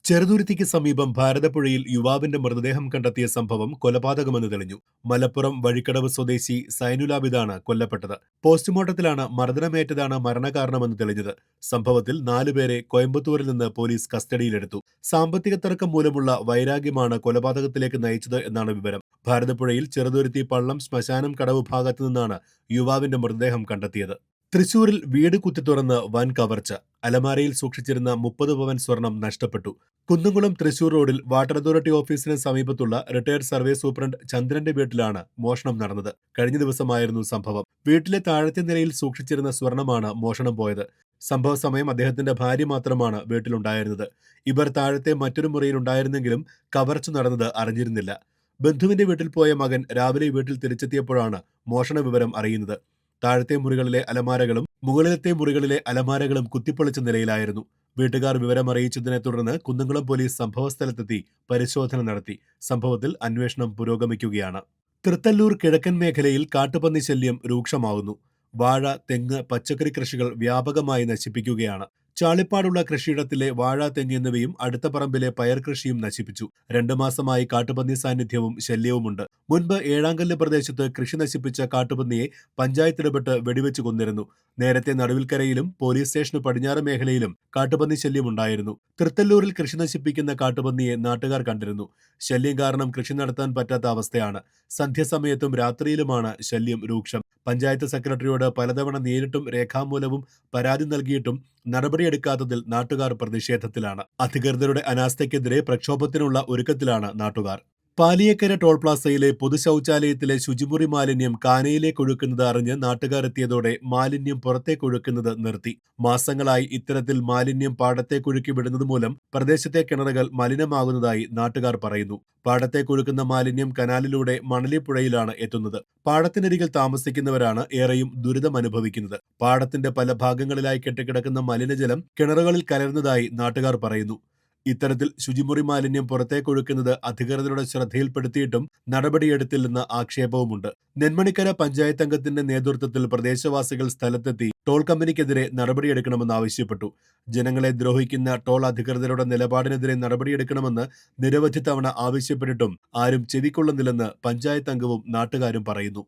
ചെറുതുരുത്തിക്ക് സമീപം ഭാരതപ്പുഴയിൽ യുവാവിന്റെ മൃതദേഹം കണ്ടെത്തിയ സംഭവം കൊലപാതകമെന്ന് തെളിഞ്ഞു. മലപ്പുറം വഴിക്കടവ് സ്വദേശി സൈനുലാബിദാണ് കൊല്ലപ്പെട്ടത്. പോസ്റ്റ്മോർട്ടത്തിലാണ് മർദ്ദനമേറ്റതാണ് മരണകാരണമെന്ന് തെളിഞ്ഞത്. സംഭവത്തിൽ 4 പേരെ കോയമ്പത്തൂരിൽ നിന്ന് പോലീസ് കസ്റ്റഡിയിലെടുത്തു. സാമ്പത്തിക തർക്കം മൂലമുള്ള വൈരാഗ്യമാണ് കൊലപാതകത്തിലേക്ക് നയിച്ചത് എന്നാണ് വിവരം. ഭാരതപ്പുഴയിൽ ചെറുതുരുത്തി പള്ളം ശ്മശാനം കടവ് ഭാഗത്തു നിന്നാണ് യുവാവിന്റെ മൃതദേഹം കണ്ടെത്തിയത്. തൃശൂരിൽ വീട് കുത്തിത്തുറന്ന് വൻ കവർച്ച. അലമാരയിൽ സൂക്ഷിച്ചിരുന്ന 30 പവൻ സ്വർണം നഷ്ടപ്പെട്ടു. കുന്നംകുളം തൃശൂർ റോഡിൽ വാട്ടർ അതോറിറ്റി ഓഫീസിന് സമീപത്തുള്ള റിട്ടയർഡ് സർവേ സൂപ്രണ്ട് ചന്ദ്രന്റെ വീട്ടിലാണ് മോഷണം നടന്നത്. കഴിഞ്ഞ ദിവസമായിരുന്നു സംഭവം. വീട്ടിലെ താഴത്തെ നിലയിൽ സൂക്ഷിച്ചിരുന്ന സ്വർണമാണ് മോഷണം പോയത്. സംഭവ സമയം അദ്ദേഹത്തിന്റെ ഭാര്യ മാത്രമാണ് വീട്ടിലുണ്ടായിരുന്നത്. ഇവർ താഴത്തെ മറ്റൊരു മുറിയിലുണ്ടായിരുന്നെങ്കിലും കവർച്ച നടന്നത് അറിഞ്ഞിരുന്നില്ല. ബന്ധുവിന്റെ വീട്ടിൽ പോയ മകൻ രാവിലെ വീട്ടിൽ തിരിച്ചെത്തിയപ്പോഴാണ് മോഷണ വിവരം അറിയുന്നത്. താഴത്തെ മുറികളിലെ അലമാരകളും മുകളിലത്തെ മുറികളിലെ അലമാരകളും കുത്തിപ്പൊളിച്ച നിലയിലായിരുന്നു. വീട്ടുകാർ വിവരമറിയിച്ചതിനെ തുടർന്ന് കുന്നംകുളം പോലീസ് സംഭവസ്ഥലത്തെത്തി പരിശോധന നടത്തി. സംഭവത്തിൽ അന്വേഷണം പുരോഗമിക്കുകയാണ്. തൃത്തല്ലൂർ കിഴക്കൻ മേഖലയിൽ കാട്ടുപന്നി ശല്യം രൂക്ഷമാകുന്നു. വാഴ, തെങ്ങ്, പച്ചക്കറി കൃഷികൾ വ്യാപകമായി നശിപ്പിക്കുകയാണ്. ചാളിപ്പാടുള്ള കൃഷിയിടത്തിലെ വാഴ, തെങ്ങ് എന്നിവയും അടുത്ത പറമ്പിലെ പയർ കൃഷിയും നശിപ്പിച്ചു. 2 മാസമായി കാട്ടുപന്നി സാന്നിധ്യവും ശല്യവുമുണ്ട്. മുൻപ് ഏഴാങ്കല്ല് പ്രദേശത്ത് കൃഷി നശിപ്പിച്ച കാട്ടുപന്നിയെ പഞ്ചായത്ത് ഇടപെട്ട് വെടിവെച്ച് കൊന്നിരുന്നു. നേരത്തെ നടുവിൽക്കരയിലും പോലീസ് സ്റ്റേഷന് പടിഞ്ഞാറ് മേഖലയിലും കാട്ടുപന്നി ശല്യമുണ്ടായിരുന്നു. തൃത്തല്ലൂരിൽ കൃഷി നശിപ്പിക്കുന്ന കാട്ടുപന്നിയെ നാട്ടുകാർ കണ്ടിരുന്നു. ശല്യം കാരണം കൃഷി നടത്താൻ പറ്റാത്ത അവസ്ഥയാണ്. സന്ധ്യാസമയത്തും രാത്രിയിലുമാണ് ശല്യം രൂക്ഷം. പഞ്ചായത്ത് സെക്രട്ടറിയോട് പലതവണ നേരിട്ടും രേഖാമൂലവും പരാതി നൽകിയിട്ടും നടപടിയെടുക്കാത്തതിൽ നാട്ടുകാർ പ്രതിഷേധത്തിലാണ്. അധികൃതരുടെ അനാസ്ഥയ്ക്കെതിരെ പ്രക്ഷോഭത്തിനുള്ള ഒരുക്കത്തിലാണ് നാട്ടുകാർ. പാലിയേക്കര ടോൾ പ്ലാസയിലെ പൊതുശൗചാലയത്തിലെ ശുചിമുറി മാലിന്യം കാനയിലേക്ക് ഒഴുക്കുന്നത് അറിഞ്ഞ് നാട്ടുകാർ എത്തിയതോടെ മാലിന്യം പുറത്തേക്കൊഴുക്കുന്നത് നിർത്തി. മാസങ്ങളായി ഇത്തരത്തിൽ മാലിന്യം പാടത്തേക്കൊഴുക്കി വിടുന്നത് മൂലം പ്രദേശത്തെ കിണറുകൾ മലിനമാകുന്നതായി നാട്ടുകാർ പറയുന്നു. പാടത്തേക്കൊഴുക്കുന്ന മാലിന്യം കനാലിലൂടെ മണലിപ്പുഴയിലാണ് എത്തുന്നത്. പാടത്തിനരികിൽ താമസിക്കുന്നവരാണ് ഏറെയും ദുരിതമനുഭവിക്കുന്നത്. പാടത്തിന്റെ പല ഭാഗങ്ങളിലായി കെട്ടിക്കിടക്കുന്ന മലിനജലം കിണറുകളിൽ കലരുന്നതായി നാട്ടുകാർ പറയുന്നു. ഇത്തരത്തിൽ ശുചിമുറി മാലിന്യം പുറത്തേക്കൊഴുക്കുന്നത് അധികൃതരുടെ ശ്രദ്ധയിൽപ്പെടുത്തിയിട്ടും നടപടിയെടുത്തില്ലെന്ന ആക്ഷേപവുമുണ്ട്. നെന്മണിക്കര പഞ്ചായത്ത് അംഗത്തിന്റെ നേതൃത്വത്തിൽ പ്രദേശവാസികൾ സ്ഥലത്തെത്തി ടോൾ കമ്പനിക്കെതിരെ നടപടിയെടുക്കണമെന്നാവശ്യപ്പെട്ടു. ജനങ്ങളെ ദ്രോഹിക്കുന്ന ടോൾ അധികൃതരുടെ നിലപാടിനെതിരെ നടപടിയെടുക്കണമെന്ന് നിരവധി തവണ ആവശ്യപ്പെട്ടിട്ടും ആരും ചെവിക്കൊള്ളുന്നില്ലെന്ന് പഞ്ചായത്ത് അംഗവും നാട്ടുകാരും പറയുന്നു.